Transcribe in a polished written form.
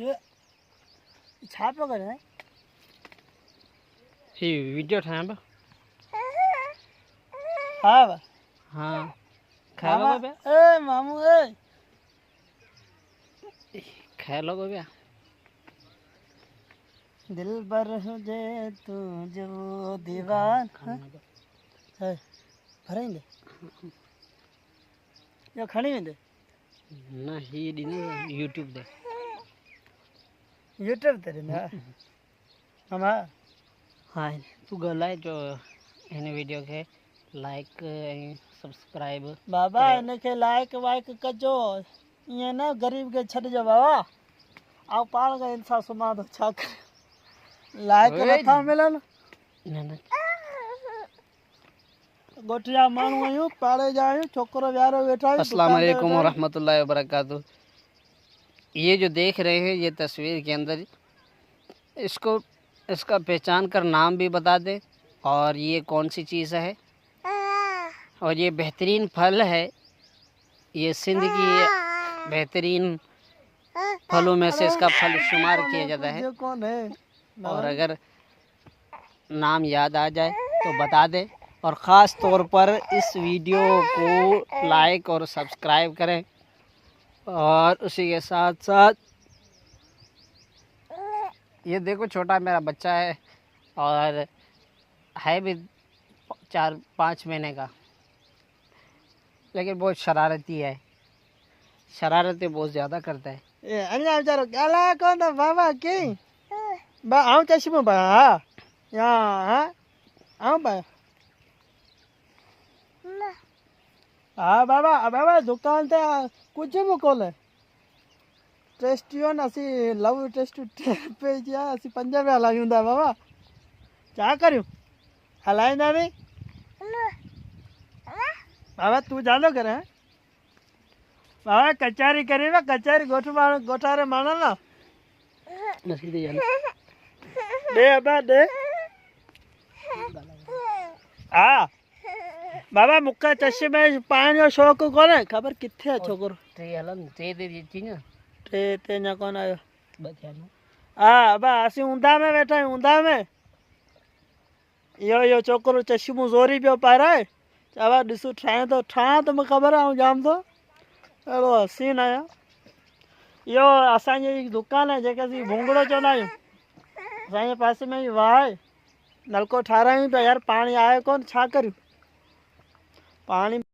ये छाप वगैरह है ये वीडियो ठाया बा हाँ बा हाँ खा लो बे ए मामू ए खा लो बे दिल बर हुजे तू जो दीवान है भरेंगे या खड़ी वेंदे ना ही ॾिनो यूट्यूब ते यूट्यूब ते ॾिनो हमा हाँ तू ॻाल्हाए जो हिन वीडियो खे लाइक ऐं सब्सक्राइब बाबा इनखे लाइक वाइक कजो ईअं न ग़रीब खे छॾिजो बाबा ऐं पाण खे इंसाफ़ सुम्हां थो छा करे लाइक नथा मिलनि न न गोठिया माण्हू आहियूं पाड़े जा आहियूं छोकिरो विहारो वेठा आहियूं अस्सलाम वालेकुम रहमतुल्लाहि व बरकातहू। ये जो देख रहे हैं ये तस्वीर के अंदर इसका पहचान कर नाम भी बता दे और ये कौन सी चीज़ है और ये बेहतरीन फल है। ये सिंध की बेहतरीन फलों में से इसका फल शुमार किया जाता है कौन है और अगर नाम याद आ जाए तो बता दे और ख़ास तौर पर इस वीडियो को लाइक और सब्सक्राइब करें और उसी के साथ साथ ये देखो छोटा मेरा बच्चा है और है भी 4-5 महीने का लेकिन बहुत शरारती है शरारतें बहुत ज़्यादा करता है ये अन्या बेचारो गाला कौन था बाबा की बा आऊं चश्मो बा या हां आऊं बा हाँ बाबा बाबा दुकान ते कुछ भी कोले टेस्टियों असी लव टेस्ट पे जा असी 5 रुपया हलायूं था बाबा क्या करूं हलाईंदा नहीं बाबा तू जानो करे बाबा कचहरी करी ना कचहरी गोठारे माना ना दे बाबा दे हाँ बाबा मुक्का चश्मे पाण जो शौक़ु कोन्हे ख़बर किथे आहे छोकिरो टे अञा कोन आयो हा बा असीं ऊंधा में वेठा आहियूं ऊंधा में इहो छोकिरो चश्मो ज़ोरी पियो पाराए चवा ॾिसो ठाहियां त मूंखे ख़बर आहे ऐं जाम थो अहिड़ो हसीन आहियां इहो असांजी दुकानु आहे जेके असीं भूंगड़ो चवंदा आहियूं असांजे पासे में ई वाह आहे नलको ठारायूं पिया यार पाणी आहे कोन छा करियूं पानी